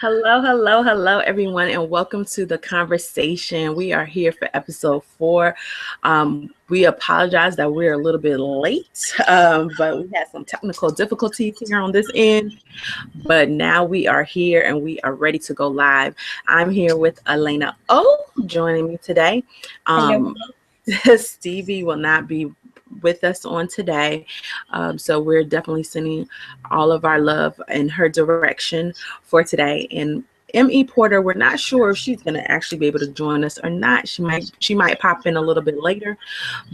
Hello, hello, hello, everyone, and welcome to the conversation. We are here for episode 4. We apologize that we're a little bit late, but we had some technical difficulties here on this end. But now we are here and we are ready to go live. I'm here with Alaina O joining me today. Hello. Um, Stevie will not be with us on today. So we're definitely sending all of our love in her direction for today. And M.E. Porter, we're not sure if she's going to actually be able to join us or not. She might pop in a little bit later,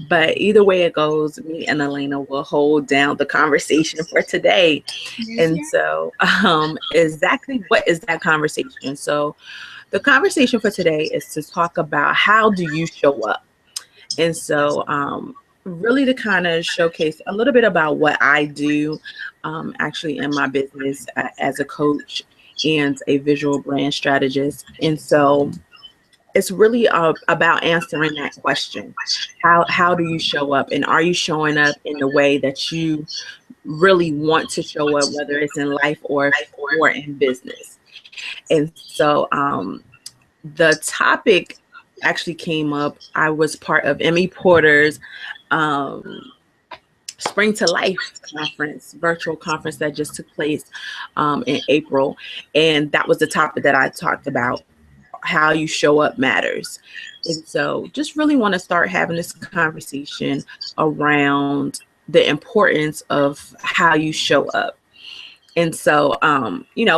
but either way it goes, me and Alaina will hold down the conversation for today. And so, exactly what is that conversation? So, the conversation for today is to talk about how do you show up. And so, really to kind of showcase a little bit about what I do actually in my business as a coach and a visual brand strategist. And so, it's really about answering that question. How do you show up? And are you showing up in the way that you really want to show up, whether it's in life or in business? And so the topic actually came up. I was part of Emmy Porter's um, Spring to Life conference, virtual conference that just took place in April. And that was the topic that I talked about. How you show up matters. And so just really want to start having this conversation around the importance of how you show up. And so,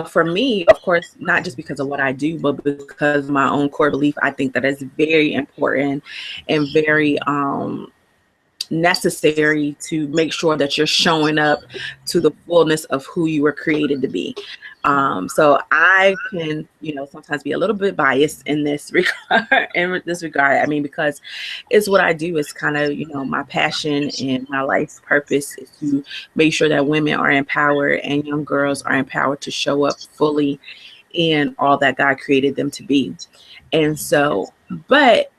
for me, of course, not just because of what I do, but because of my own core belief, I think that it's very important and very necessary to make sure that you're showing up to the fullness of who you were created to be. So I can, sometimes be a little bit biased in this regard. In this regard, I mean, because it's what I do. It's kind of, my passion and my life's purpose is to make sure that women are empowered and young girls are empowered to show up fully in all that God created them to be. And so, but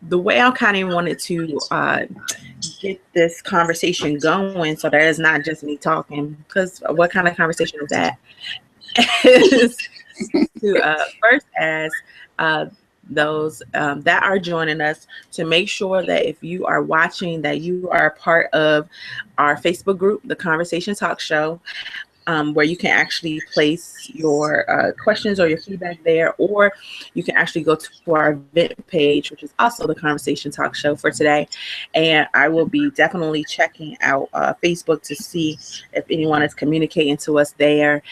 the way I kind of wanted to get this conversation going so that it's not just me talking, because what kind of conversation is that? Is to first ask those that are joining us to make sure that if you are watching, that you are part of our Facebook group, the Conversation Talk Show, where you can actually place your questions or your feedback there, or you can actually go to our event page, which is also the Conversation Talk Show for today. And I will be definitely checking out Facebook to see if anyone is communicating to us there,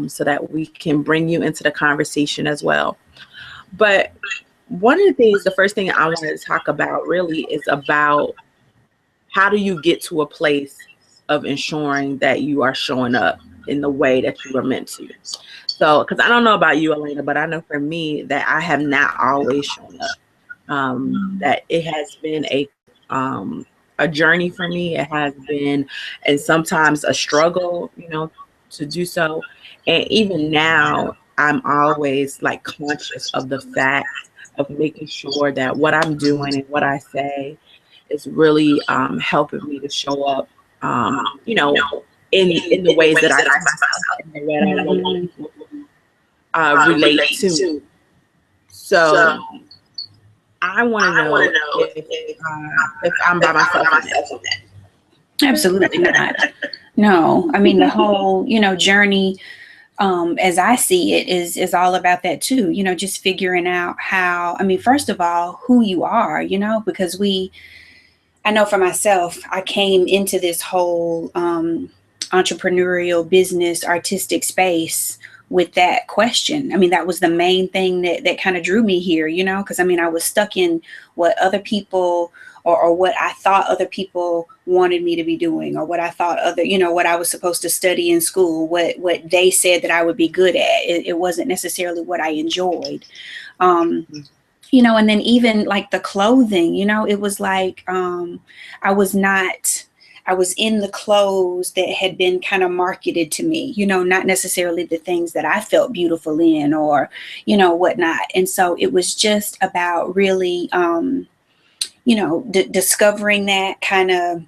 so that we can bring you into the conversation as well. But one of the things, the first thing I wanted to talk about really is about how do you get to a place of ensuring that you are showing up in the way that you were meant to. So, because I don't know about you, Alaina, but I know for me that I have not always shown up. That it has been a journey for me. It has been, and sometimes a struggle, to do so. And even now, I'm always like conscious of the fact of making sure that what I'm doing and what I say is really helping me to show up, in the ways that I see myself and the way that I want people to relate to. So I want to know if I'm by myself in that. Absolutely not. No, I mean the whole, journey, as I see it, is all about that too. Just figuring out how. I mean, first of all, who you are. Because I know for myself, I came into this whole entrepreneurial business, artistic space with that question. I mean, that was the main thing that kind of drew me here, because I mean, I was stuck in what other people or what I thought other people wanted me to be doing, or what I thought what I was supposed to study in school, what they said that I would be good at. It wasn't necessarily what I enjoyed. And then even like the clothing, it was like I was in the clothes that had been kind of marketed to me, not necessarily the things that I felt beautiful in, or, whatnot. And so it was just about really, discovering that, kind of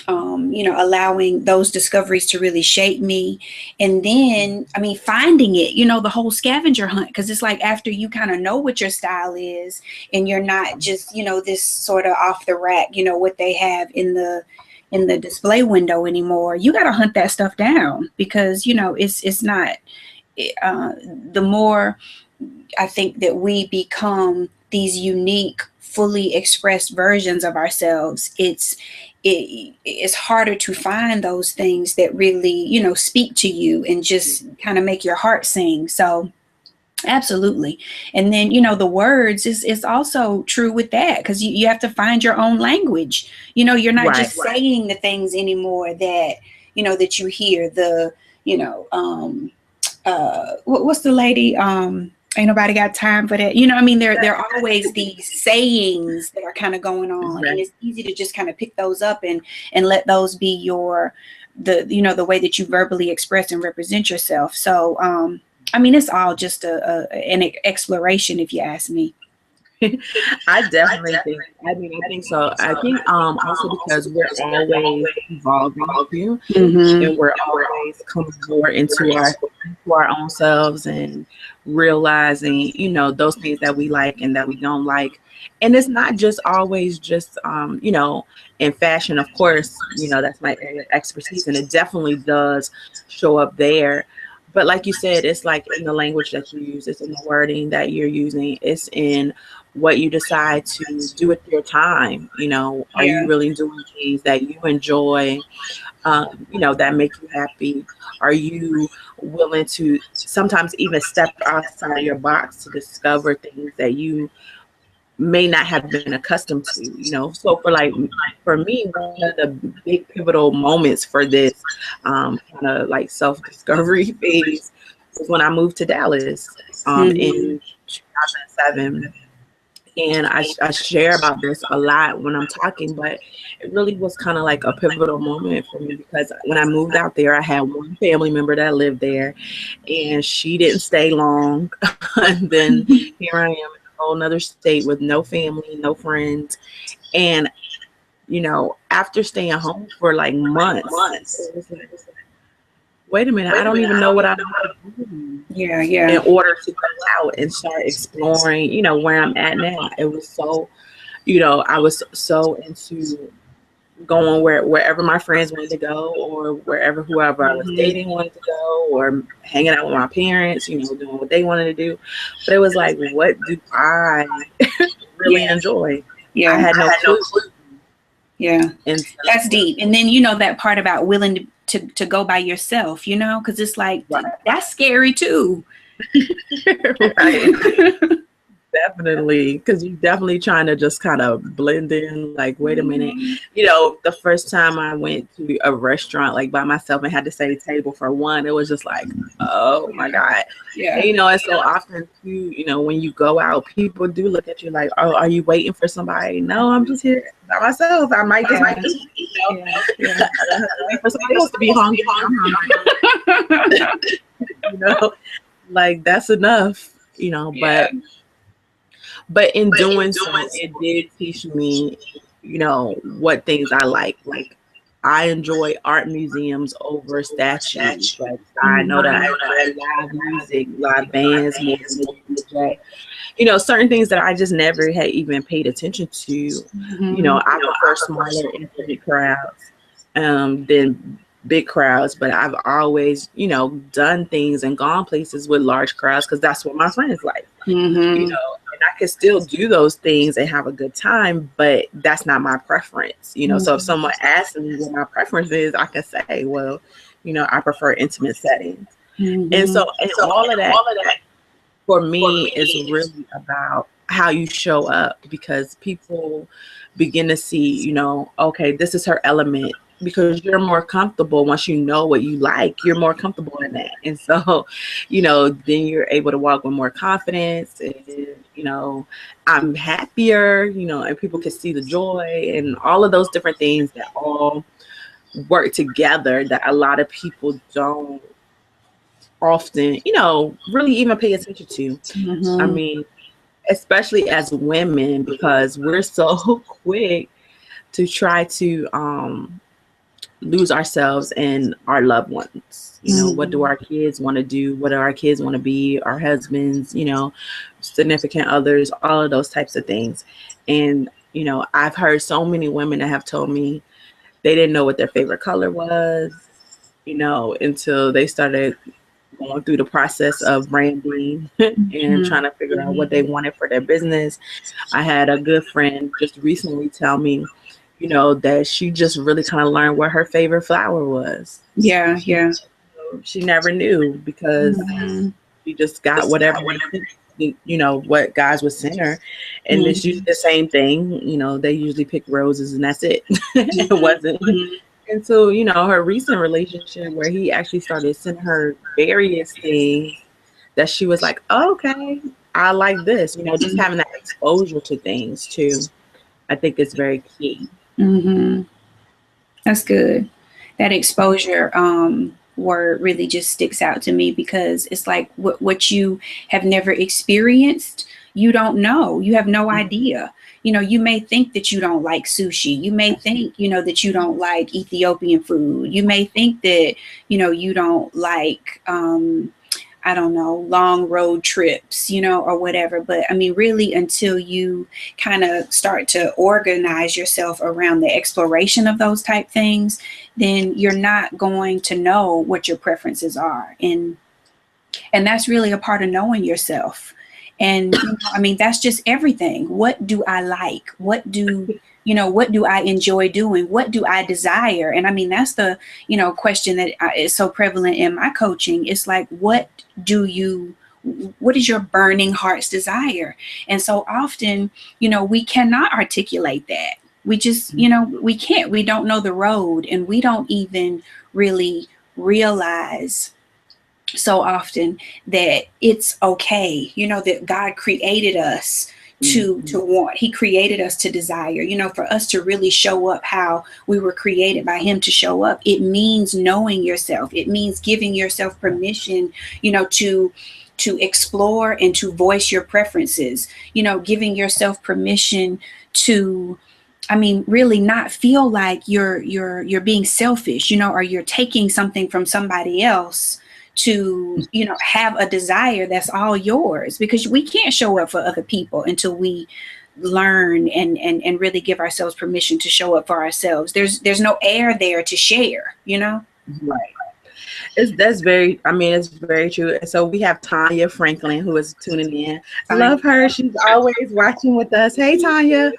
allowing those discoveries to really shape me. And then, I mean, finding it, the whole scavenger hunt, because it's like after you kind of know what your style is and you're not just, this sort of off the rack, what they have in the display window anymore. You got to hunt that stuff down because, it's not, the more I think that we become these unique, fully expressed versions of ourselves, it's harder to find those things that really, speak to you and just kind of make your heart sing. So absolutely. And then, the words is also true with that because you have to find your own language. You're not just saying the things anymore that, that you hear what's the lady? Ain't nobody got time for that. I mean, there are always these sayings that are kind of going on, and it's easy to just kind of pick those up and let those be the way that you verbally express and represent yourself. So, I mean, it's all just an exploration, if you ask me. I definitely think. I mean, I think so. I think also because we're always evolving too, and we're always coming more into our own selves and realizing, those things that we like and that we don't like. And it's not just always just in fashion. Of course, that's my area of expertise, and it definitely does show up there. But like you said, it's like in the language that you use, it's in the wording that you're using, it's in what you decide to do with your time. Are you really doing things that you enjoy, that make you happy? Are you willing to sometimes even step outside of your box to discover things that you may not have been accustomed to? So for me, one of the big pivotal moments for this kind of like self-discovery phase was when I moved to Dallas in 2007. And I share about this a lot when I'm talking, but it really was kind of like a pivotal moment for me because when I moved out there, I had one family member that lived there, and she didn't stay long. And then here I am in a whole nother state with no family, no friends. And, after staying home for like months, it was like, wait a minute, I don't even know what I'm doing. Yeah. In order to go out and start exploring, where I'm at now. It was so, I was so into going wherever my friends wanted to go, or whoever I was dating wanted to go, or hanging out with my parents, doing what they wanted to do. But it was like, what do I really enjoy? Yeah. I had no clue. Yeah. And so, that's deep. And then, that part about willing to go by yourself, because it's like, that's scary too. Right. Definitely, because you're definitely trying to just kind of blend in. Like, wait a minute, the first time I went to a restaurant like by myself and had to say table for one, it was just like, oh my God. Yeah. And, it's so often too, when you go out, people do look at you like, oh, are you waiting for somebody? No, I'm just here by myself. I might just might eat, Yeah. wait for somebody else to be hungry. Like that's enough, But in doing so, it did teach me, what things I like. Like, I enjoy art museums over statues. Like, I know that I enjoy live music, live bands, more than certain things that I just never had even paid attention to. I prefer smaller, intimate crowds than big crowds, but I've always, done things and gone places with large crowds because that's what my friends like. And I can still do those things and have a good time, but that's not my preference. So if someone asks me what my preference is, I can say, well, I prefer intimate settings. And so all of that for me is really about how you show up, because people begin to see, okay, this is her element, because you're more comfortable once you know what you like. You're more comfortable in that. And so, then you're able to walk with more confidence, and, I'm happier, and people can see the joy and all of those different things that all work together that a lot of people don't often, really even pay attention to. I mean, especially as women, because we're so quick to try to lose ourselves in our loved ones. You know, what do our kids want to do? What do our kids want to be? Our husbands, you know, significant others, all of those types of things. And, you know, I've heard so many women that have told me they didn't know what their favorite color was, you know, until they started going through the process of branding and trying to figure out what they wanted for their business. I had a good friend just recently tell me, you know, that she just really kind of learned what her favorite flower was. Yeah, yeah. She never knew because she just got whatever, you know, what guys would send her. And it's usually the same thing. You know, they usually pick roses and that's it. It wasn't. And so, you know, her recent relationship where he actually started sending her various things that she was like, oh, okay, I like this. You know, just having that exposure to things too, I think is very key. That's good. That exposure word really just sticks out to me because it's like what you have never experienced, you don't know. You have no idea. You know, you may think that you don't like sushi. You may think, you know, that you don't like Ethiopian food. You may think that, you know, you don't like I don't know, long road trips, you know, or whatever. But I mean, really, until you kind of start to organize yourself around the exploration of those type things, then you're not going to know what your preferences are. And that's really a part of knowing yourself. And, you know, I mean, that's just everything. What do I like? What do I enjoy doing? What do I desire? And I mean, that's the, you know, question that is so prevalent in my coaching. It's like, what is your burning heart's desire? And so often, you know, we cannot articulate that. We just, you know, we can't, we don't know the road, and we don't even really realize so often that it's okay, you know, that God created us to want. He created us to desire, you know, for us to really show up how we were created by him to show up. It means knowing yourself. It means giving yourself permission, you know, to explore and to voice your preferences, you know, giving yourself permission to, I mean, really not feel like you're being selfish, you know, or you're taking something from somebody else to, you know, have a desire that's all yours, because we can't show up for other people until we learn and really give ourselves permission to show up for ourselves. There's no air there to share, you know? Right. That's very, I mean, it's very true. And so we have Tanya Franklin who is tuning in. I love her. She's always watching with us. Hey, Tanya.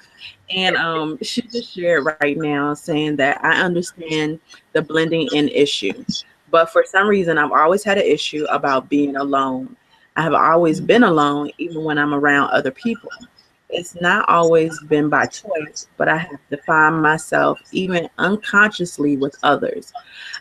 And she just shared right now saying that I understand the blending in issue, but for some reason, I've always had an issue about being alone. I have always been alone, even when I'm around other people. It's not always been by choice, but I have to find myself even unconsciously with others.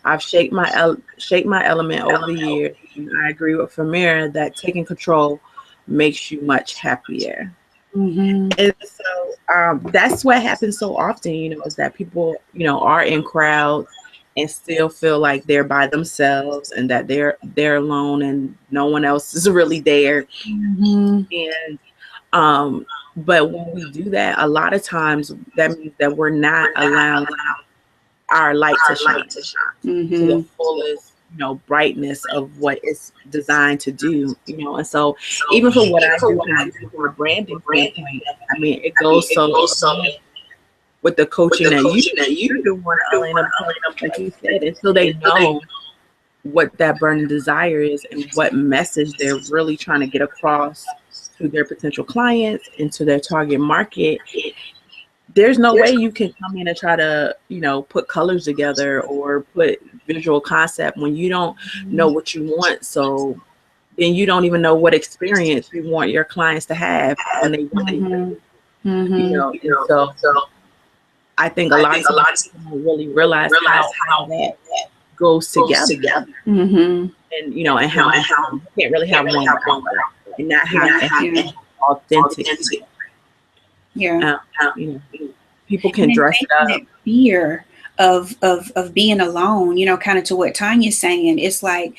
I've shaped my element over the years, and I agree with Famira that taking control makes you much happier. And so that's what happens so often, you know, is that people, you know, are in crowds and still feel like they're by themselves and that they're alone and no one else is really there. And but when we do that, a lot of times that means that we're not allowing our light to shine to the fullest, you know, brightness of what it's designed to do, you know. And so even for what I do from a branding standpoint, I mean, it goes so with the coaching that you do want to Alaina, like you said, until they know what that burning desire is and what message they're really trying to get across to their potential clients and to their target market. There's no way you can come in and try to, you know, put colors together or put visual concept when you don't know what you want. So then you don't even know what experience you want your clients to have when they want it. You know, and so I think a lot of people don't really realize how that goes together. And you know, and how you can't really have one without and not have authentic. Yeah. You know, people can dress it up. That fear of being alone, you know, kind of to what Tanya's saying. It's like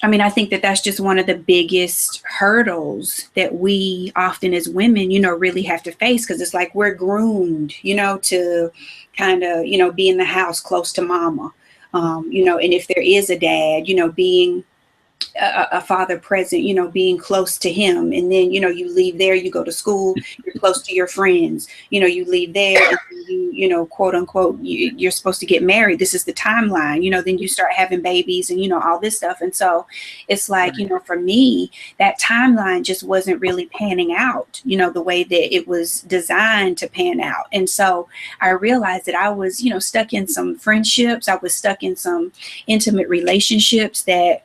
I mean, I think that that's just one of the biggest hurdles that we often as women, really have to face, because it's like we're groomed, to kind of, be in the house close to mama. And if there is a dad, being a father present, being close to him. And then, you leave there, you go to school, you're close to your friends, you leave there, and you quote unquote, you're supposed to get married. This is the timeline, then you start having babies and, all this stuff. And so it's like, for me, that timeline just wasn't really panning out, the way that it was designed to pan out. And so I realized that I was, stuck in some friendships. I was stuck in some intimate relationships that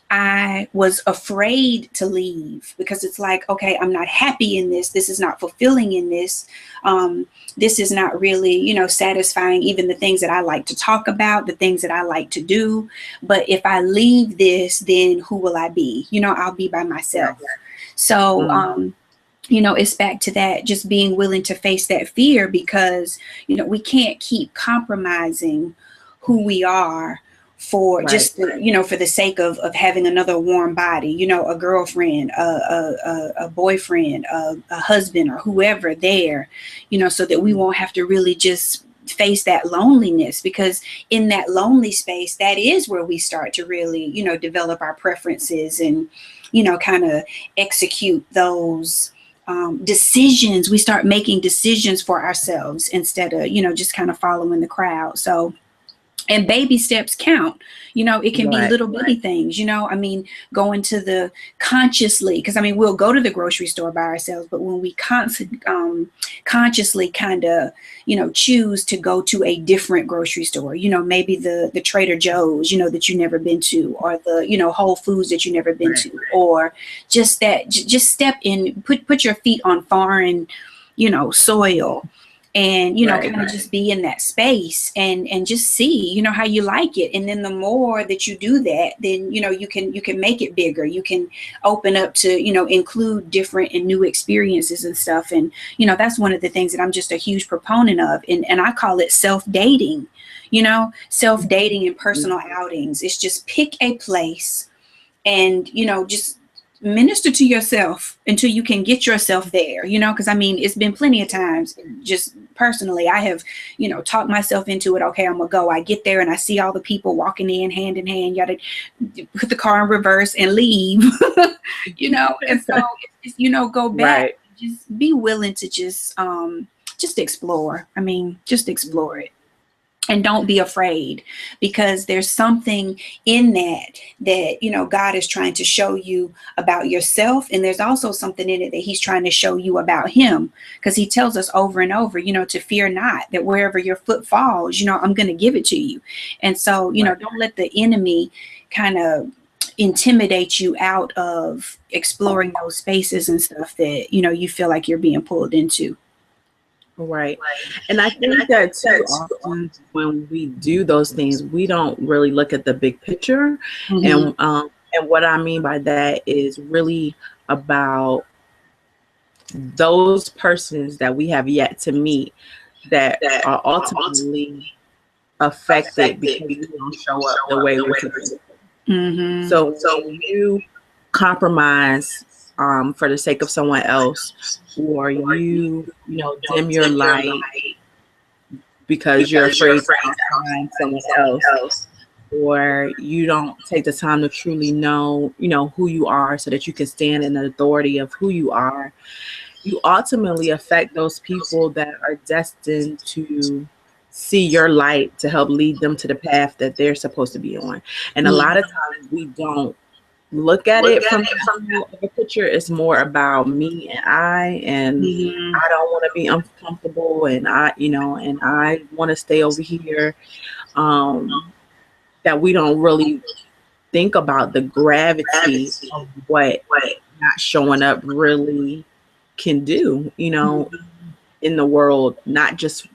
I was afraid to leave, because it's like, okay, I'm not happy in this. This is not fulfilling in this. This is not really, satisfying even the things that I like to talk about, the things that I like to do. But if I leave this, then who will I be? I'll be by myself. So, it's back to that, just being willing to face that fear, because, we can't keep compromising who we are for just for the sake of having another warm body, a girlfriend, a boyfriend, a husband, or whoever there, so that we won't have to really just face that loneliness, because in that lonely space, that is where we start to really, develop our preferences and, kind of execute those decisions. We start making decisions for ourselves instead of, just kind of following the crowd. So, and baby steps count. It can be little bitty things, I mean, going to the consciously, because I mean, we'll go to the grocery store by ourselves, but when we consciously kind of, choose to go to a different grocery store, maybe the Trader Joe's, that you've never been to, or the, Whole Foods that you've never been to, or just that, just step in, put your feet on foreign, soil. And, kind of just be in that space and just see, how you like it. And then the more that you do that, then, you can make it bigger. You can open up to, include different and new experiences and stuff. And, that's one of the things that I'm just a huge proponent of. And I call it self-dating, self-dating and personal outings. It's just pick a place and, just minister to yourself until you can get yourself there, because I mean, it's been plenty of times, just personally, I have, talked myself into it. Okay, I'm gonna go. I get there and I see all the people walking in hand, you gotta put the car in reverse and leave, and so it's, go back, just be willing to just explore. I mean, just explore it. And don't be afraid, because there's something in that, God is trying to show you about yourself. And there's also something in it that he's trying to show you about him, because he tells us over and over, to fear not, that wherever your foot falls, I'm going to give it to you. And so, don't let the enemy kind of intimidate you out of exploring those spaces and stuff that, you feel like you're being pulled into. Right. And I think that too often when we do those things, we don't really look at the big picture. And what I mean by that is really about those persons that we have yet to meet that are ultimately affected because we don't show up the way we're supposed to. So when you compromise for the sake of someone else, or you dim your light because you're afraid to find someone else, or you don't take the time to truly know who you are, so that you can stand in the authority of who you are, you ultimately affect those people that are destined to see your light to help lead them to the path that they're supposed to be on. And a lot of times we don't look at it from the picture. It's more about me and I don't want to be uncomfortable, and I want to stay over here. That we don't really think about the gravity of what not showing up really can do, in the world, not just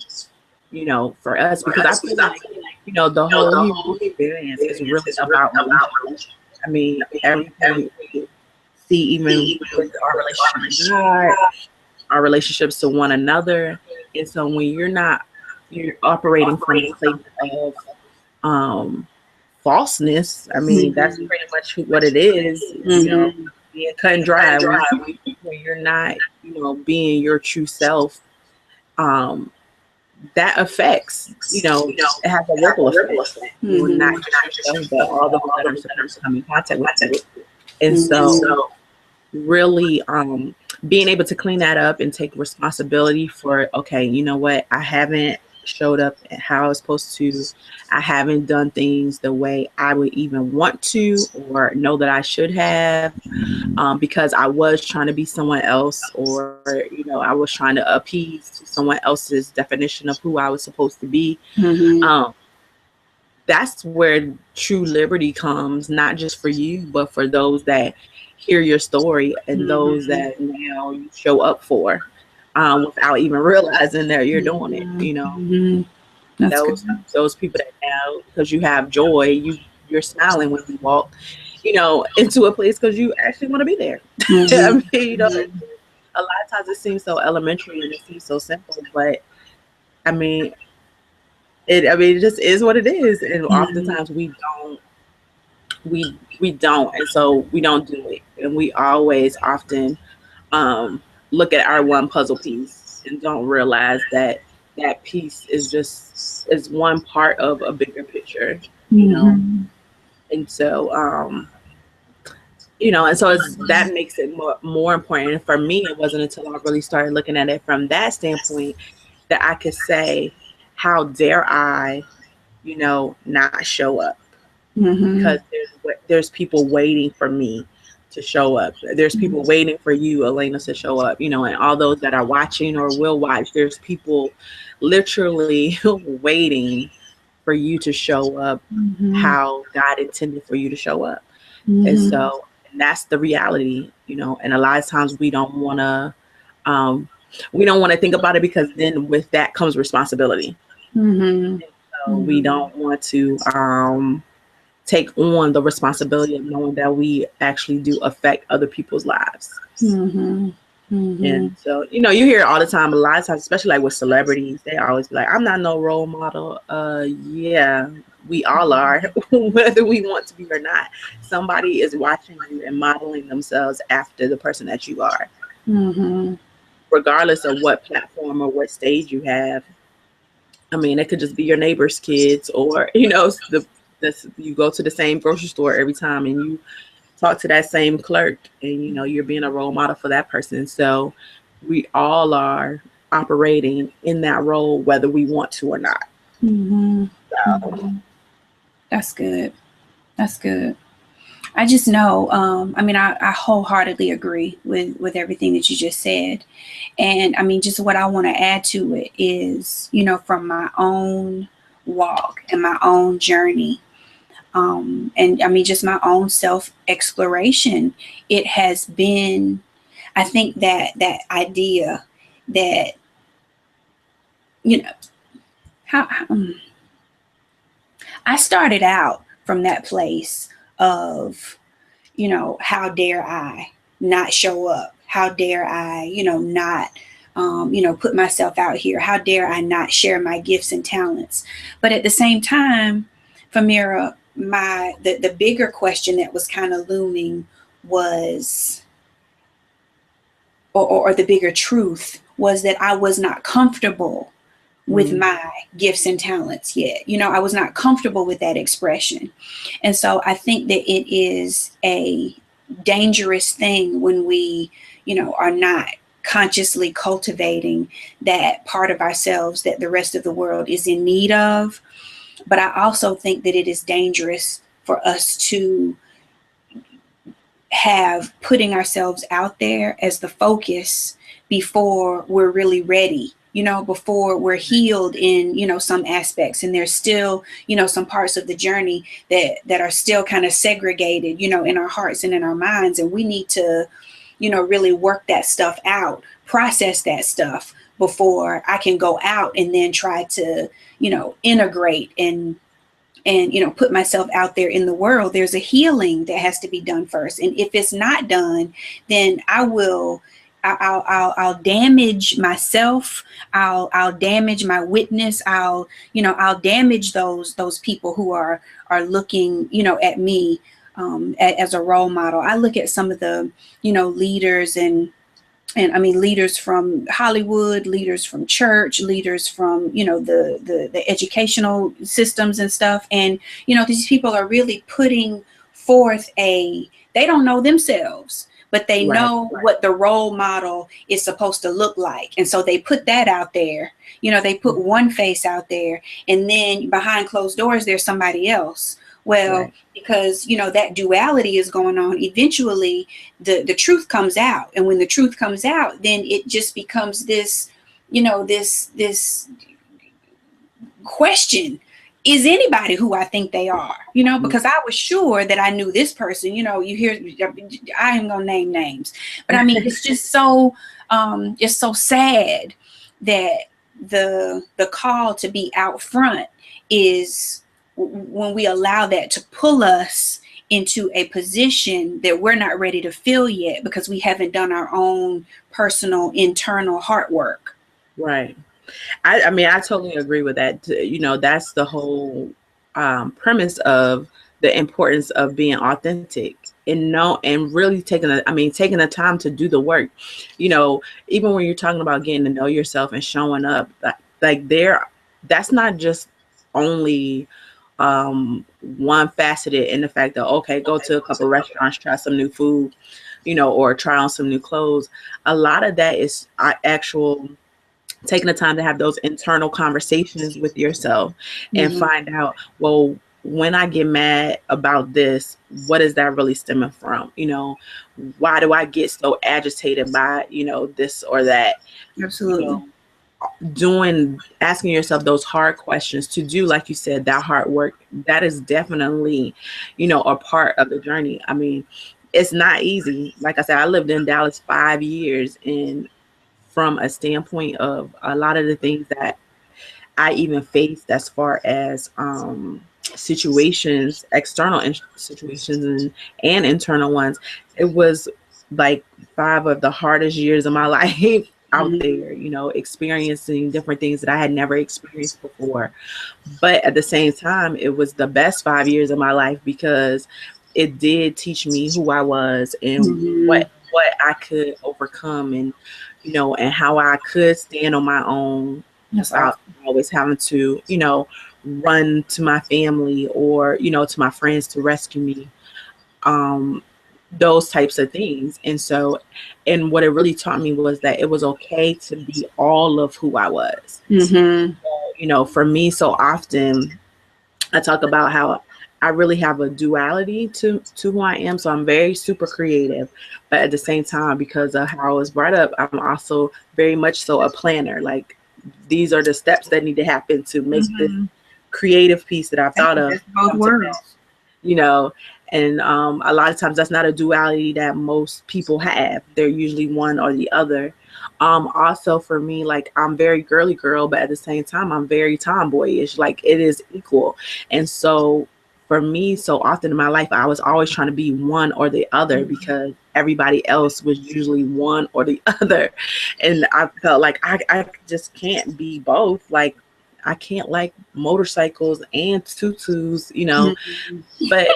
for us, because I feel like the whole experience is really about relationship. I mean, everything we see, even with our relationship with God, our relationships to one another. And so when you're operating from a place of falseness. I mean, that's pretty much what it is, you know, being cut and dry when you're not, you know, being your true self. That affects, you know, it has a ripple effect. You know, not just yourself, but all those that are supposed to come in contact with you. And so really being able to clean that up and take responsibility for, okay, you know what, I haven't showed up how I was supposed to. I haven't done things the way I would even want to or know that I should have, because I was trying to be someone else, or you know, I was trying to appease to someone else's definition of who I was supposed to be. That's where true liberty comes, not just for you, but for those that hear your story and those that now you show up for, without even realizing that you're doing it. You know, those people that now, because you have joy, you're smiling when you walk, you know, into a place because you actually want to be there. I mean, you know, a lot of times it seems so elementary and it seems so simple, but I mean, it just is what it is, and oftentimes we don't, and so we don't do it, and we always often look at our one puzzle piece and don't realize that that piece is one part of a bigger picture, you know. And so you know, and so that makes it more important. And for me, it wasn't until I really started looking at it from that standpoint that I could say, how dare I, you know, not show up? Because there's people waiting for me to show up. There's people waiting for you, Alaina, to show up, you know, and all those that are watching or will watch, there's people literally waiting for you to show up how God intended for you to show up. And so, and that's the reality, you know, and a lot of times we don't want to think about it, because then with that comes responsibility. And so we don't want to take on the responsibility of knowing that we actually do affect other people's lives. And so, you know, you hear it all the time, a lot of times, especially like with celebrities, they always be like, I'm not no role model. Yeah, we all are, whether we want to be or not. Somebody is watching you and modeling themselves after the person that you are, regardless of what platform or what stage you have. I mean, it could just be your neighbor's kids, or, you know, you go to the same grocery store every time and you talk to that same clerk, and, you know, you're being a role model for that person. So we all are operating in that role, whether we want to or not. So. That's good. That's good. I just know, I mean, I wholeheartedly agree with everything that you just said. And I mean, just what I want to add to it is, you know, from my own walk and my own journey, and I mean, just my own self exploration, it has been, I think that idea that, you know, how I started out from that place of, you know, how dare I not show up? How dare I, you know, not, you know, put myself out here? How dare I not share my gifts and talents? But at the same time, Famira, the bigger question that was kind of looming was, or the bigger truth was that I was not comfortable with my gifts and talents yet. You know, I was not comfortable with that expression. And so I think that it is a dangerous thing when we, you know, are not consciously cultivating that part of ourselves that the rest of the world is in need of. But I also think that it is dangerous for us to have putting ourselves out there as the focus before we're really ready, you know, before we're healed in, you know, some aspects. And there's still, you know, some parts of the journey that are still kind of segregated, you know, in our hearts and in our minds. And we need to, you know, really work that stuff out, process that stuff before I can go out and then try to, you know, integrate and, you know, put myself out there in the world. There's a healing that has to be done first. And if it's not done, then I will I'll damage myself. I'll damage my witness. I'll damage those people who are looking, at me, as a role model. I look at some of the, leaders, and I mean, leaders from Hollywood, leaders from church, leaders from, the educational systems and stuff. And, these people are really putting forth they don't know themselves, but they Right. know what the role model is supposed to look like. And so they put that out there. They put one face out there, and then behind closed doors, there's somebody else. Well, Right. because, that duality is going on, eventually the truth comes out. And when the truth comes out, then it just becomes this, this question: is anybody who I think they are? Because I was sure that I knew this person. You hear, I am gonna name names, but I mean, it's just so it's so sad that the call to be out front is when we allow that to pull us into a position that we're not ready to fill yet, because we haven't done our own personal internal heart work. Right. I mean, I totally agree with that. That's the whole premise of the importance of being authentic and really taking the time to do the work. Even when you're talking about getting to know yourself and showing up, that's not just only one faceted in the fact that, okay, go to a couple restaurants, try some new food, or try on some new clothes. A lot of that is actual taking the time to have those internal conversations with yourself and Mm-hmm. find out, well, when I get mad about this, what is that really stemming from? Why do I get so agitated by, this or that? You Absolutely. know, asking yourself those hard questions to do, like you said, that hard work, that is definitely, a part of the journey. I mean, it's not easy. Like I said, I lived in Dallas 5 years, and from a standpoint of a lot of the things that I even faced as far as situations, situations and internal ones, it was like 5 of the hardest years of my life out Mm-hmm. there, experiencing different things that I had never experienced before. But at the same time, it was the best 5 years of my life because it did teach me who I was and Mm-hmm. what I could overcome, and and how I could stand on my own That's without awesome. always having to, run to my family or, to my friends to rescue me. Um, those types of things. And what it really taught me was that it was okay to be all of who I was. Mm-hmm. For me, so often I talk about how I really have a duality to who I am. So I'm very super creative, but at the same time, because of how I was brought up, I'm also very much so a planner. Like, these are the steps that need to happen to make this Mm-hmm. creative piece that I've thought of That's both come to pass. worlds. You know, and a lot of times that's not a duality that most people have. They're usually one or the other. Also for me, like, I'm very girly girl, but at the same time I'm very tomboyish. Like, it is equal. And so for me, so often in my life, I was always trying to be one or the other because everybody else was usually one or the other. And I felt like I just can't be both. Like, I can't like motorcycles and tutus, Mm-hmm. but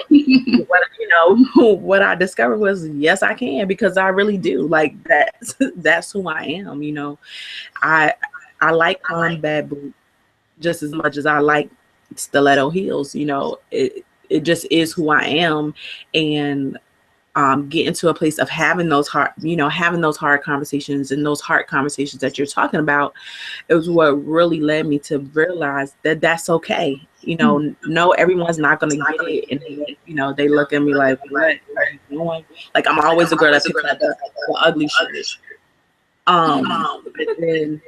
what I discovered was, yes, I can, because I really do. Like, that's who I am. I I like combat boots just as much as I like stiletto heels. It just is who I am, and get into a place of having those hard conversations, and those hard conversations that you're talking about. It was what really led me to realize that that's okay. No, everyone's not going to get it. And they look at me like, what are you doing? Like, I'm always a girl that picks out the ugly shirt. But then,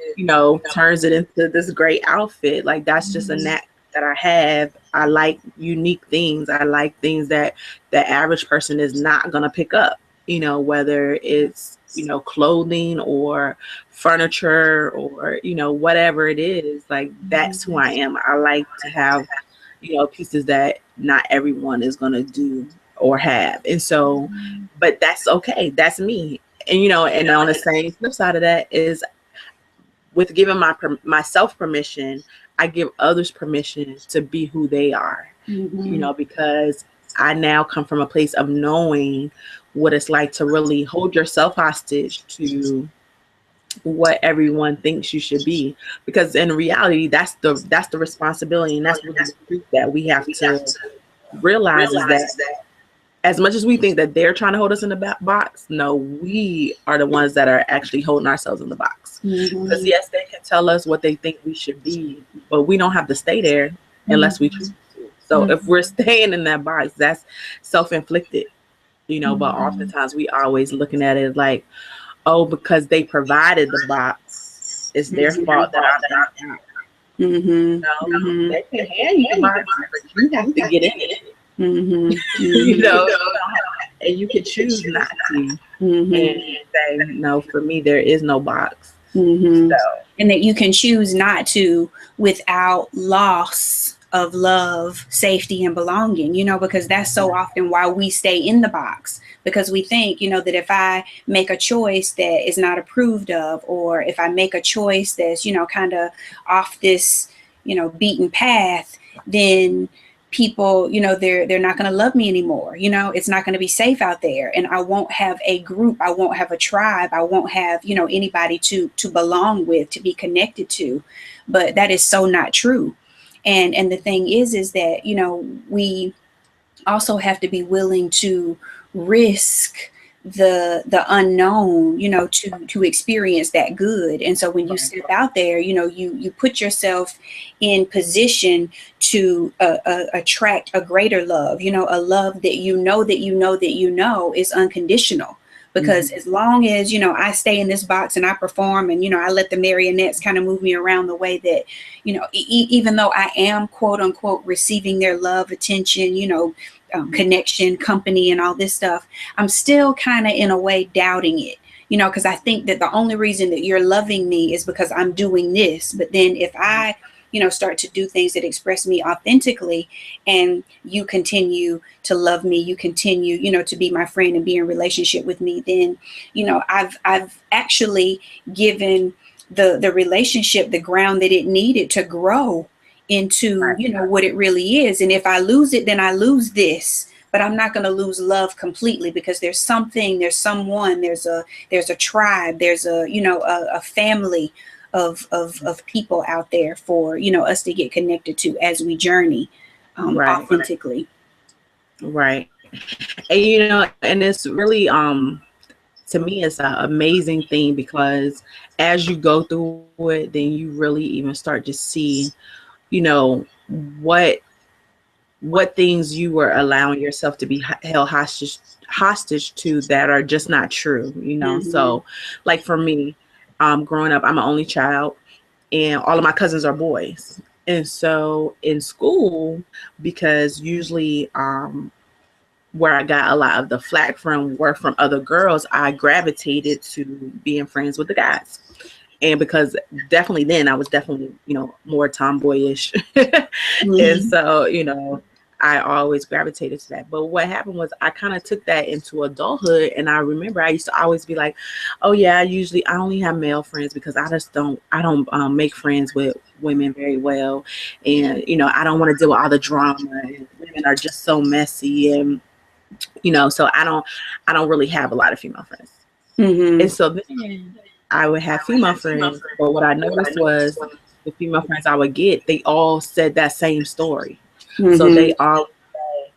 turns it into this great outfit. Like, that's just a knack that I have. I like unique things. I like things that the average person is not gonna pick up, whether it's, clothing or furniture or, whatever it is. Like, that's who I am. I like to have, pieces that not everyone is gonna do or have. And so, but that's okay. That's me. And, and on the same flip side of that is with giving myself permission, I give others permission to be who they are, because I now come from a place of knowing what it's like to really hold yourself hostage to what everyone thinks you should be, because in reality that's the responsibility, and that's really the truth that we have to realize, is that as much as we think that they're trying to hold us in the box, no, we are the ones that are actually holding ourselves in the box. Because yes, they can tell us what they think we should be, but we don't have to stay there unless we choose to. So if we're staying in that box, that's self-inflicted, but oftentimes we always looking at it like, oh, because they provided the box, it's their fault that I'm not. They can hand you the box, but you have to get in it. And you can choose not to, and say, no, for me there is no box. So, and that you can choose not to without loss of love, safety, and belonging, because that's so often why we stay in the box, because we think, that if I make a choice that is not approved of, or if I make a choice that's, kind of off this, beaten path, then people, they're not going to love me anymore. It's not going to be safe out there, and I won't have a group, I won't have a tribe, I won't have, anybody to belong with, to be connected to. But that is so not true. And the thing is that, we also have to be willing to risk the unknown, to experience that good. And so when you step out there, you put yourself in position to attract a greater love, a love that is unconditional. Because as long as, I stay in this box and I perform, and, I let the marionettes kind of move me around the way that, even though I am, quote unquote, receiving their love, attention, connection, company, and all this stuff, I'm still kind of in a way doubting it, because I think that the only reason that you're loving me is because I'm doing this. But then if I, start to do things that express me authentically, and you continue to love me, you continue, to be my friend and be in relationship with me, then, I've actually given the relationship the ground that it needed to grow into, what it really is. And if I lose it, then I lose this. But I'm not going to lose love completely, because there's something, there's someone, there's a tribe, there's a family of people out there for, us to get connected to as we journey authentically. Right. And, and it's really, to me, it's an amazing thing, because as you go through it, then you really even start to see, what things you were allowing yourself to be held hostage to that are just not true, So like for me, growing up, I'm an only child, and all of my cousins are boys. And so in school, because usually where I got a lot of the flack from were from other girls, I gravitated to being friends with the guys. And because definitely then I was definitely, more tomboyish. And so, I always gravitated to that. But what happened was I kind of took that into adulthood. And I remember I used to always be like, oh yeah, I only have male friends, because I don't make friends with women very well. And, I don't want to deal with all the drama, and women are just so messy. And, so I don't really have a lot of female friends. And so then I would have female friends, but what I noticed was the female friends I would get, they all said that same story. So they all say,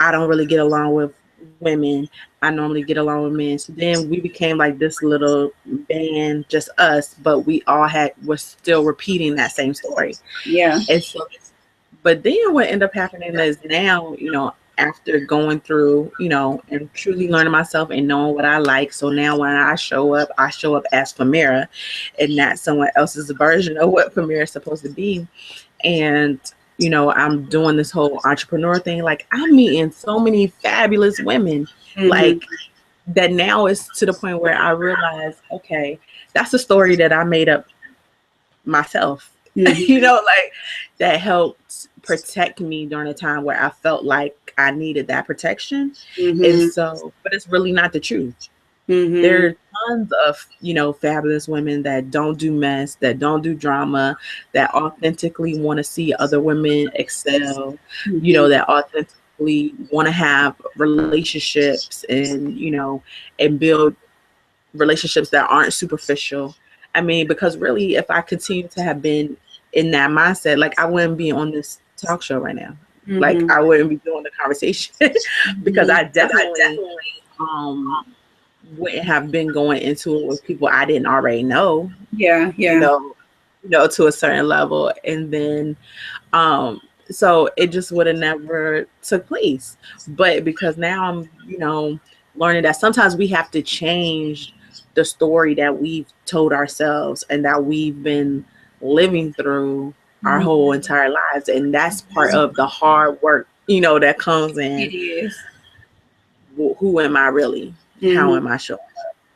I don't really get along with women. I normally get along with men. So then we became like this little band, just us, but we all was still repeating that same story. Yeah. And so, but then what ended up happening is now, after going through, and truly learning myself and knowing what I like. So now when I show up as Famira, and not someone else's version of what Famira is supposed to be. And, I'm doing this whole entrepreneur thing. Like, I'm meeting so many fabulous women, like that now is to the point where I realize, okay, that's a story that I made up myself, like that helped protect me during a time where I felt like I needed that protection. And so, but it's really not the truth. Mm-hmm. There are tons of, fabulous women that don't do mess, that don't do drama, that authentically want to see other women excel, Mm-hmm. that authentically want to have relationships and, and build relationships that aren't superficial. I mean, because really, if I continue to have been in that mindset, like I wouldn't be on this talk show right now. Like Mm-hmm. I wouldn't be doing the conversation because Mm-hmm. I definitely um wouldn't have been going into it with people I didn't already know, Yeah, you yeah. know, to a certain level. And then so it just would have never took place. But because now I'm, learning that sometimes we have to change the story that we've told ourselves and that we've been living through our whole Mm-hmm. entire lives. And that's part of the hard work, that comes in. It is. Who am I really? How Mm-hmm. am I showing?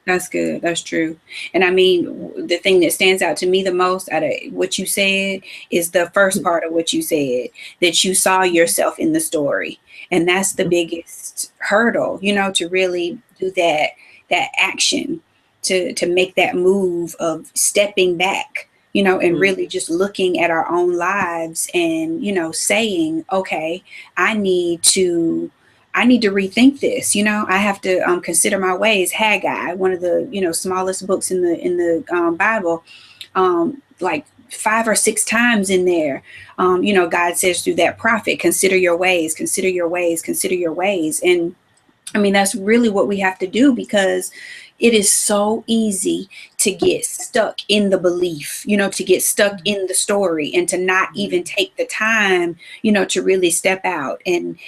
That's good. That's true. And I mean, the thing that stands out to me the most out of what you said is the first part of what you said, that you saw yourself in the story. And that's the biggest hurdle, to really do that action, to make that move of stepping back, and Mhm. really just looking at our own lives and, saying, okay, I need to I need to rethink this. I have to consider my ways. Haggai, one of the smallest books in the Bible, like 5 or 6 times in there, God says through that prophet, consider your ways, consider your ways, consider your ways. And I mean, that's really what we have to do, because it is so easy to get stuck in the belief, to get stuck in the story, and to not even take the time, to really step out and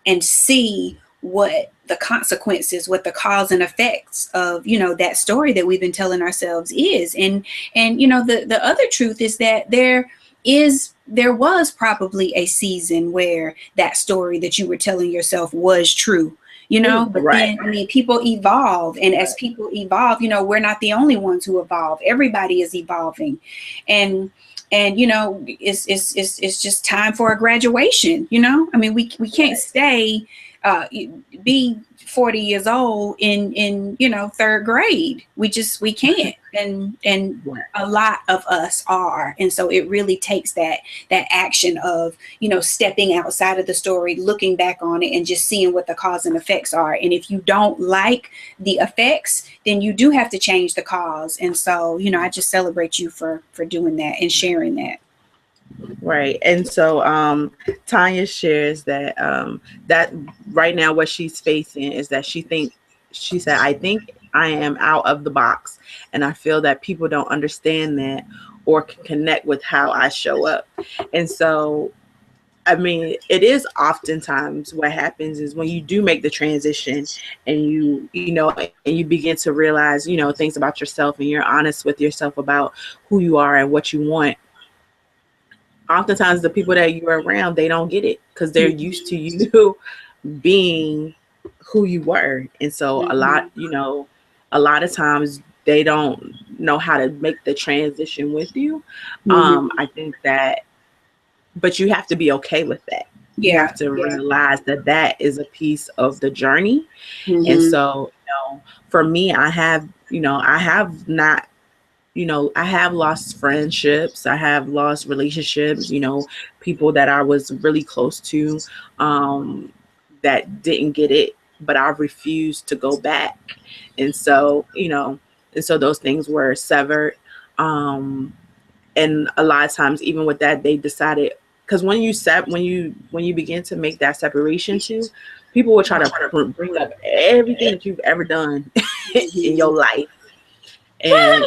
and see what the consequences, what the cause and effects of, that story that we've been telling ourselves is. And the other truth is that there was probably a season where that story that you were telling yourself was true, but Right. then, I mean, people evolve. And as people evolve, we're not the only ones who evolve. Everybody is evolving. And it's just time for a graduation. I mean, we can't stay uh be 40 years old in third grade. We can't. And Right. a lot of us are. And so it really takes that action of, stepping outside of the story, looking back on it, and just seeing what the cause and effects are. And if you don't like the effects, then you do have to change the cause. And so, I just celebrate you for doing that and sharing that. Right. And so Tanya shares that right now what she's facing is that she said, I think I am out of the box, and I feel that people don't understand that or can connect with how I show up. And so I mean, it is oftentimes what happens is when you do make the transition and and you begin to realize, things about yourself, and you're honest with yourself about who you are and what you want. Oftentimes the people that you're around, they don't get it because they're used to you being who you were. And so Mm-hmm. a lot of times they don't know how to make the transition with you. Mm-hmm. I think that, but you have to be okay with that. You Yeah. have to Yeah. realize that that is a piece of the journey. And Mm-hmm. so, for me, I have not, I have lost friendships. I have lost relationships, people that I was really close to, um, that didn't get it, but I refused to go back. And so, those things were severed. Um, and a lot of times, even with that, they decided, because when you begin to make that separation too, people will try to bring up everything that you've ever done in Mm-hmm. your life, and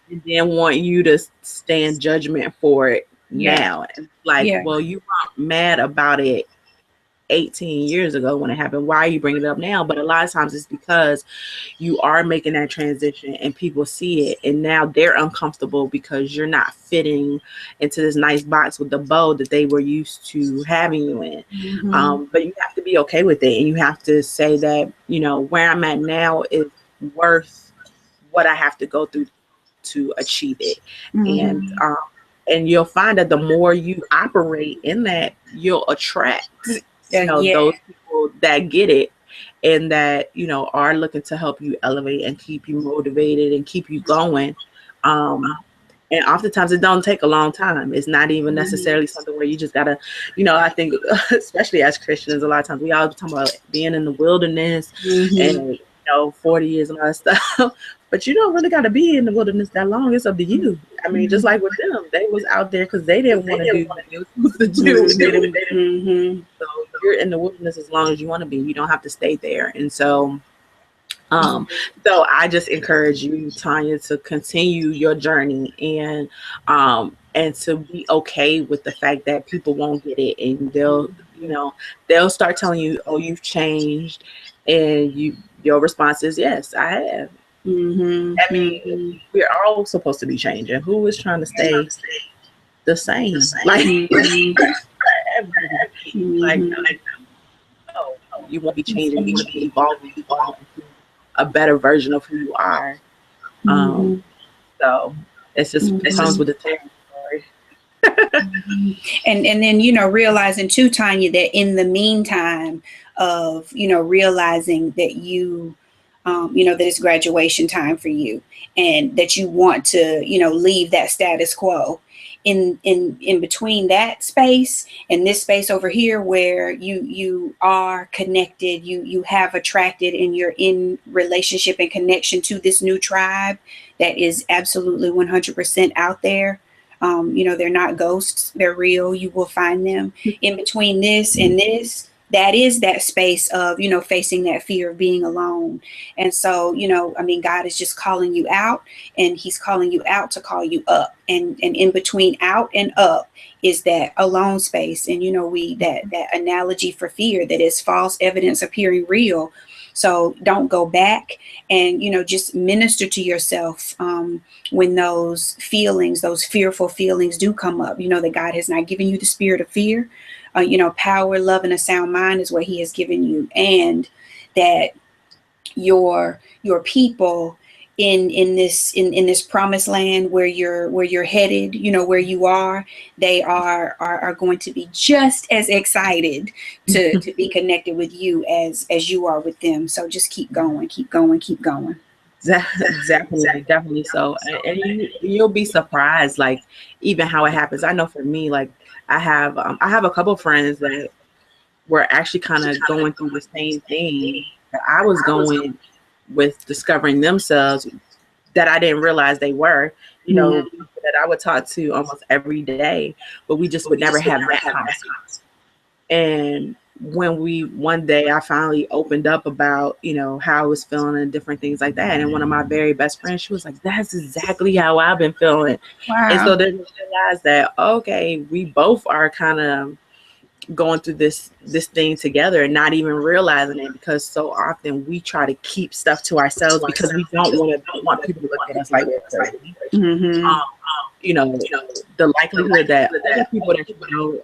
and then want you to stand judgment for it Yeah. now. And like, Yeah. well, you weren't mad about it 18 years ago when it happened. Why are you bringing it up now? But a lot of times it's because you are making that transition and people see it, and now they're uncomfortable because you're not fitting into this nice box with the bow that they were used to having you in. Mm-hmm. But you have to be okay with it, and you have to say that, where I'm at now is worth what I have to go through to achieve it. And Mm-hmm. and you'll find that the more you operate in that, you'll attract, Yeah. those people that get it. and that, are looking to help you elevate and keep you motivated and keep you going. And oftentimes it don't take a long time. It's not even necessarily something where you just gotta, I think, especially as Christians, a lot of times we always talk about being in the wilderness and 40 years and all that stuff. But you don't really gotta be in the wilderness that long. It's up to you. I mean, just like with them, they was out there because they didn't want to do what they were supposed to do. So you're in the wilderness as long as you want to be. You don't have to stay there. And so so I just encourage you, Tanya, to continue your journey and to be okay with the fact that people won't get it, and they'll start telling you, "Oh, you've changed," and your response is, "Yes, I have." I mean, we're all supposed to be changing. Who is trying to stay the same? Like, like, no, you want to be changing. You want to be evolving a better version of who you are. So it comes with the territory. And then, realizing too, Tanya, that in the meantime of, realizing that that it's graduation time for you and that you want to, leave that status quo. In between that space and this space over here where you are connected, you have attracted and you're in relationship and connection to this new tribe that is absolutely 100% out there. They're not ghosts, they're real. You will find them. In between this and this, that is that space of, facing that fear of being alone. And so, God is just calling you out, and he's calling you out to call you up. And in between out and up is that alone space. And, that analogy for fear, that is false evidence appearing real. So don't go back and, just minister to yourself when those feelings, those fearful feelings do come up. That God has not given you the spirit of fear. Power, love, and a sound mind is what he has given you. And that your people in this promised land where you're headed, where you are, they are going to be just as excited to be connected with you as you are with them. So just keep going, keep going, keep going. Definitely so. And you'll be surprised, like, even how it happens. I know for me, like, I have a couple of friends that were actually kind of going through the same thing that I was going with, discovering themselves, that I didn't realize they were, that I would talk to almost every day, but we just would never have that conversation. And when one day I finally opened up about, how I was feeling and different things like that. And one of my very best friends, she was like, "That's exactly how I've been feeling." Wow. And so then we realized that, okay, we both are kind of going through this thing together and not even realizing it, because so often we try to keep stuff to ourselves because we don't want people to look at us like we're crazy. The likelihood that other people that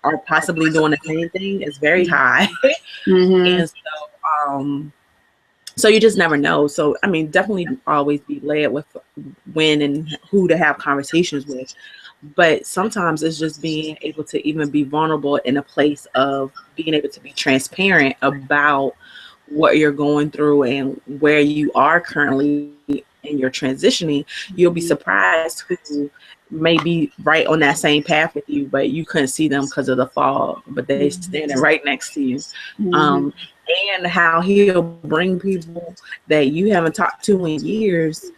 are possibly doing the same thing is very high. And so you just never know. So, I mean, definitely always be led with when and who to have conversations with. But sometimes it's just being able to even be vulnerable in a place of being able to be transparent about what you're going through and where you are currently in your transitioning. You'll be surprised who may be right on that same path with you, but you couldn't see them because of the fog, but they standing right next to you. And how he'll bring people that you haven't talked to in years,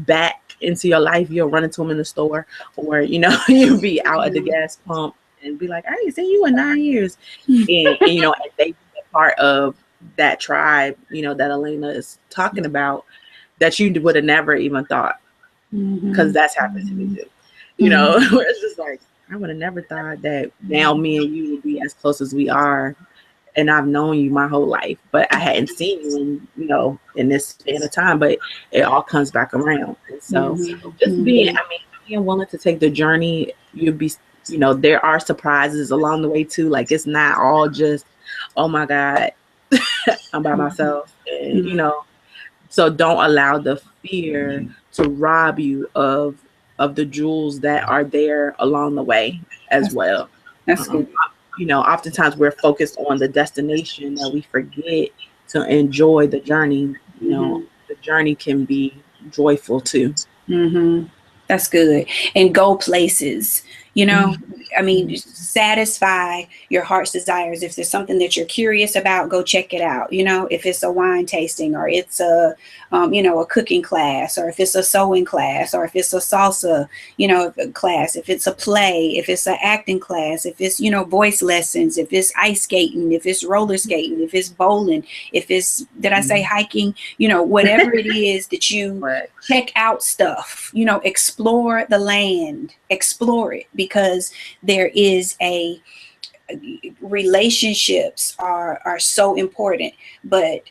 back into your life. You'll run into them in the store, or you'll be out at the gas pump and be like, "I ain't seen you in 9 years," and and they be a part of that tribe, that Alaina is talking about, that you would have never even thought, because that's happened to me too. Where it's just like, I would have never thought that now me and you would be as close as we are. And I've known you my whole life, but I hadn't seen you in this span of time, but it all comes back around. And so just being willing to take the journey, you'll be, there are surprises along the way too. Like, it's not all just, oh my God, I'm by myself. And, so don't allow the fear to rob you of the jewels that are there along the way as well. That's good. Oftentimes we're focused on the destination that we forget to enjoy the journey. You know, Mm-hmm. the journey can be joyful too. Mm-hmm. That's good. And go places, you know, Mhm. I mean, satisfy your heart's desires. If there's something that you're curious about, go check it out. You know, if it's a wine tasting, or it's a, you know, a cooking class, or if it's a sewing class, or if it's a salsa, you know, class, if it's a play, if it's an acting class, if it's, you know, voice lessons, if it's ice skating, if it's roller skating, if it's bowling, if it's, did I say hiking? You know, whatever it is that you Right. check out stuff, you know, explore the land, explore it, because there is a, relationships are so important. But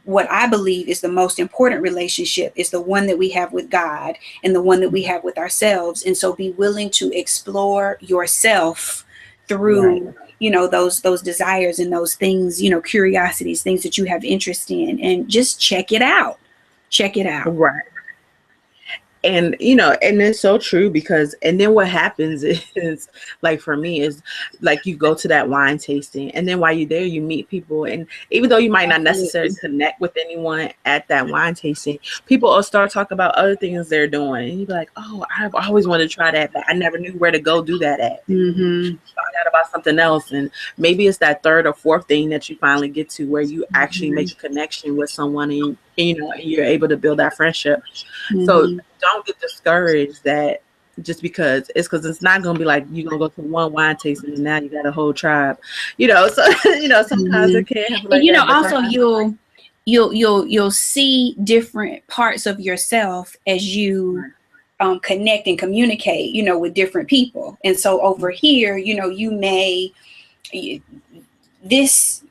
what I believe is the most important relationship is the one that we have with God, and the one that we have with ourselves. And so be willing to explore yourself Right. through, you know, those desires and those things, you know, curiosities, things that you have interest in, and just check it out. Check it out. Right. And you know, and it's so true, because and then what happens is, like for me, is like you go to that wine tasting, and then while you're there you meet people, and even though you might not necessarily Absolutely. connect with anyone at that wine tasting, people will start talking about other things they're doing, and you're like, oh, I've always wanted to try that, but I never knew where to go do that at. And then you Mm-hmm. find out about something else, and maybe it's that third or fourth thing that you finally get to where you actually Mm-hmm. make a connection with someone, and you know, and you're able to build that friendship. So Mm-hmm. don't get discouraged that just because it's not gonna be like you're gonna go to one wine tasting and now you got a whole tribe, you know. So you know, sometimes Mm-hmm. it can happen And like you know, that, but also sometimes you'll see different parts of yourself as you connect and communicate, you know, with different people. And so over here, you know, you may, this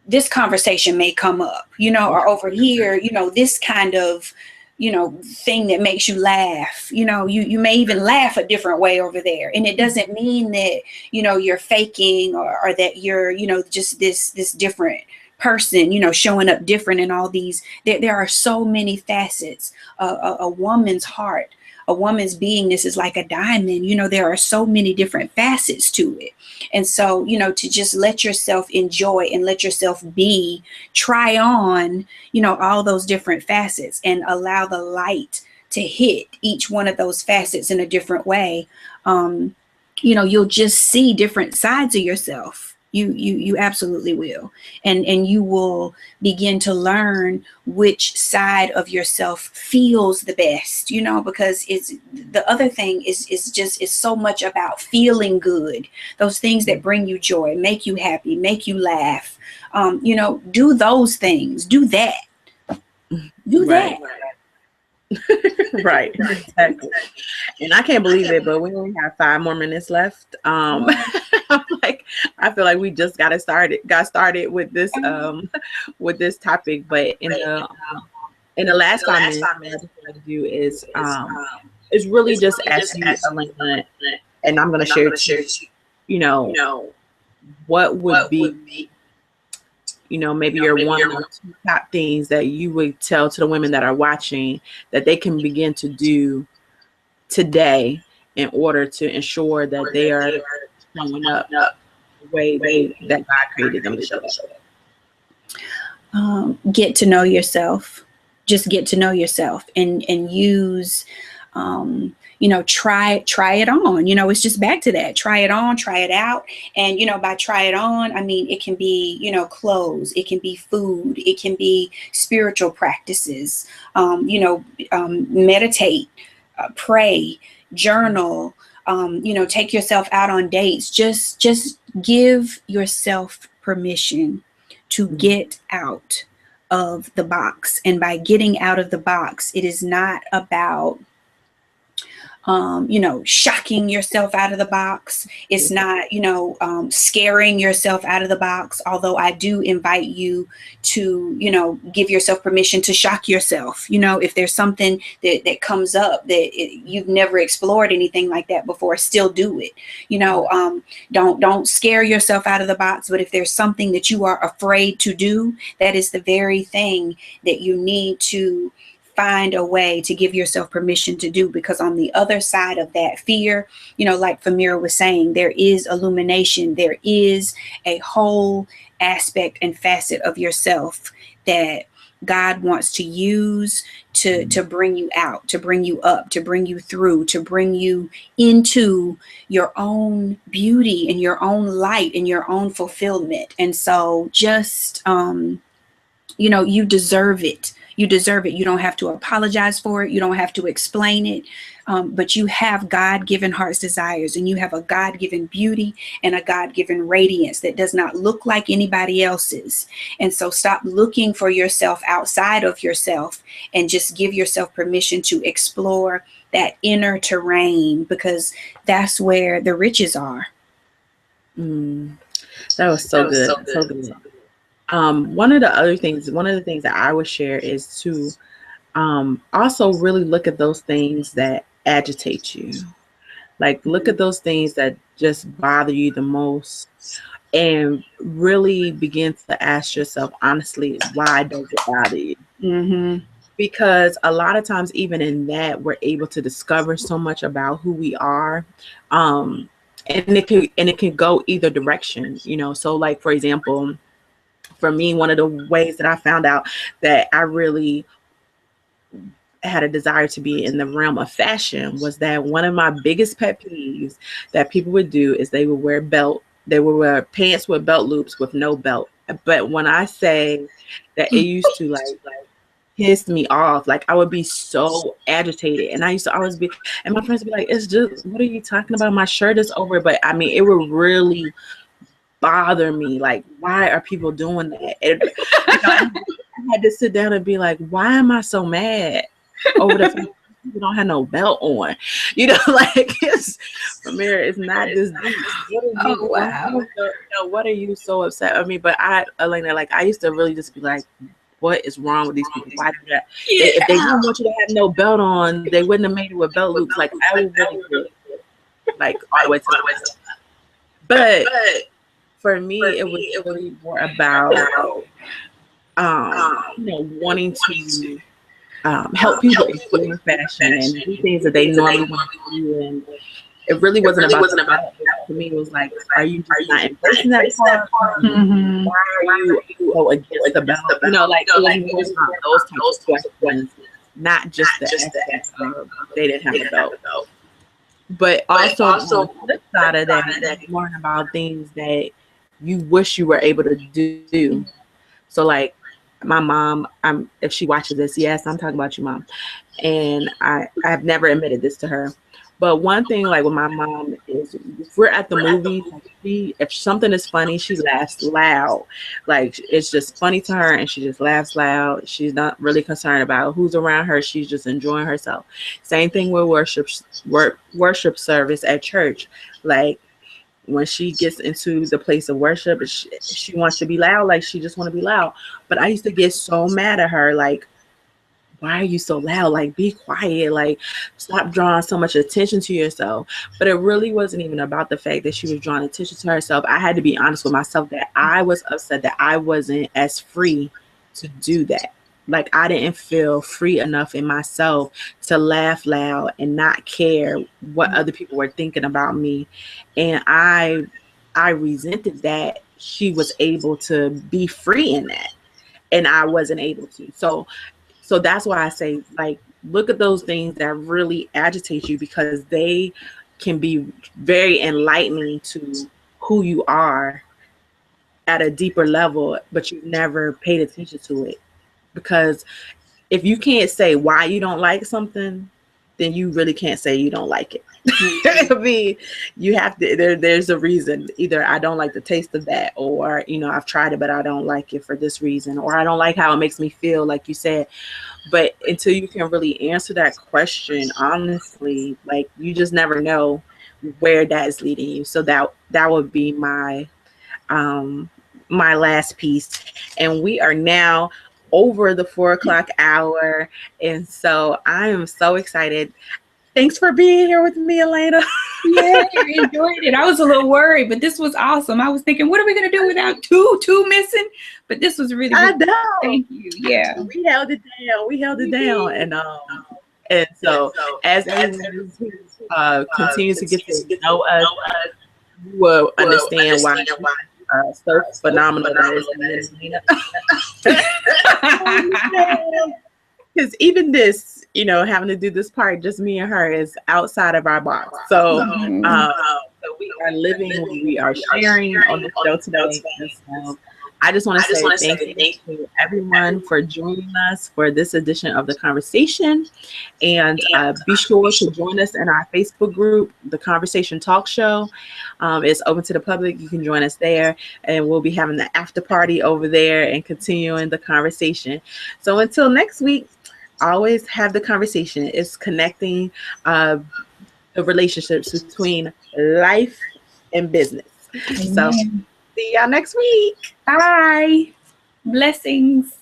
this conversation may come up, you know, or over here, you know, this kind of, you know, thing that makes you laugh, you know, you may even laugh a different way over there. And it doesn't mean that, you know, you're faking, or that you're, you know, just this different person, you know, showing up different in all these. There are so many facets. A woman's heart, a woman's beingness is like a diamond. You know, there are so many different facets to it. And so, you know, to just let yourself enjoy and let yourself be, try on, you know, all those different facets, and allow the light to hit each one of those facets in a different way. Um, you know, you'll just see different sides of yourself. You absolutely will. And you will begin to learn which side of yourself feels the best, you know, because it's, the other thing is just, it's so much about feeling good. Those things that bring you joy, make you happy, make you laugh. You know, do those things, do that, do that. right, right, exactly. And I can't believe it, but we only have 5 more minutes left. I'm like, I feel like we just got started with this topic. But in the last 5 minutes, what I just want to do is really just ask you, Alaina, and I'm gonna share to you, you know, what would be, you know, maybe your one or two top things that you would tell to the women that are watching that they can begin to do today in order to ensure that they are showing up the way that God created them to show up. Get to know yourself. Just get to know yourself, and use, you know, try it on. You know, it's just back to that. Try it on, try it out. And, you know, by try it on, I mean, it can be, you know, clothes, it can be food, it can be spiritual practices, you know, meditate, pray, journal, you know, take yourself out on dates. Just give yourself permission to get out of the box. And by getting out of the box, it is not about, you know, shocking yourself out of the box. It's not, you know, scaring yourself out of the box. Although I do invite you to, you know, give yourself permission to shock yourself. You know, if there's something that comes up that you've never explored anything like that before, still do it. You know, don't scare yourself out of the box. But if there's something that you are afraid to do, that is the very thing that you need to find a way to give yourself permission to do, because on the other side of that fear, like Famira was saying, there is illumination, there is a whole aspect and facet of yourself that God wants to use to bring you out, to bring you up, to bring you through, to bring you into your own beauty and your own light and your own fulfillment. And so just you deserve it. You deserve it. You don't have to apologize for it. You don't have to explain it. But you have God-given heart's desires, and you have a God-given beauty and a God-given radiance that does not look like anybody else's. And so stop looking for yourself outside of yourself and just give yourself permission to explore that inner terrain, because that's where the riches are. That was so good. So good. One of the things that I would share is to also really look at those things that agitate you. Like, look at those things that just bother you the most, and really begin to ask yourself honestly, why does it bother you? Mm-hmm. Because a lot of times, even in that, we're able to discover so much about who we are. And it can go either direction. So, like, for example, for me, one of the ways that I found out that I really had a desire to be in the realm of fashion was that one of my biggest pet peeves that people would do is they would wear pants with belt loops with no belt. But when I say that, it used to like piss me off. Like, I would be so agitated, and I used to always be, and my friends would be like, "It's just, what are you talking about? My shirt is over." But I mean, it would really bother me. Like, why are people doing that? And, I had to sit down and be like, why am I so mad over the fact that people don't have no belt on? Like, Famira, it's not this deep. Oh, wow. What are you so upset? I mean, but Alaina, like, I used to really just be like, what is wrong with these people? Why do that? If they didn't want you to have no belt on, they wouldn't have made it with belt loops. Like, I would really do it, like, all the way to the top. But for me, it was really more about wanting to help people explore fashion and do things that they normally want to do. And it really wasn't about that. To me, it was like, are you just not embracing that part? Mm-hmm. Why are you so against the belt? Like, it was more those types of questions, not just the aspect of they didn't have a belt. But also on the flip side of that, you learn about things that you wish you were able to do. So, like, my mom, if she watches this, yes, I'm talking about you, Mom. And I've never admitted this to her. But one thing, like, with my mom is, if we're at the movies, like, if something is funny, she laughs loud. Like, it's just funny to her, and she just laughs loud. She's not really concerned about who's around her. She's just enjoying herself. Same thing with worship service at church. Like, when she gets into the place of worship, she wants to be loud. Like, she just want to be loud. But I used to get so mad at her, like, why are you so loud? Like, be quiet. Like, stop drawing so much attention to yourself. But it really wasn't even about the fact that she was drawing attention to herself. I had to be honest with myself that I was upset that I wasn't as free to do that. Like, I didn't feel free enough in myself to laugh loud and not care what other people were thinking about me. And I resented that she was able to be free in that, and I wasn't able to. So that's why I say, like, look at those things that really agitate you, because they can be very enlightening to who you are at a deeper level, but you've never paid attention to it. Because if you can't say why you don't like something, then you really can't say you don't like it. I mean, you have to, there's a reason. Either I don't like the taste of that, or, I've tried it, but I don't like it for this reason, or I don't like how it makes me feel, like you said. But until you can really answer that question honestly, like, you just never know where that is leading you. So that would be my last piece. And we are now over the 4 o'clock hour. And so I am so excited. Thanks for being here with me, Alaina. Yeah, I enjoyed it. I was a little worried, but this was awesome. I was thinking, what are we going to do without two missing? But this was really I good. know. Thank you. Yeah. We held it down. We held it down. And so as everyone continues to get to know us, you will understand why so phenomenal that is me and Alaina. Because even this, having to do this part, just me and her, is outside of our box. So, so we are living what we are sharing on the show today. And so I just want to say thank you to everyone for joining us for this edition of The Conversation. And be sure to join us in our Facebook group, The Conversation Talk Show. It's open to the public. You can join us there. And we'll be having the after party over there and continuing the conversation. So until next week, always have the conversation. It's connecting the relationships between life and business. Amen. So see y'all next week. Bye. Blessings.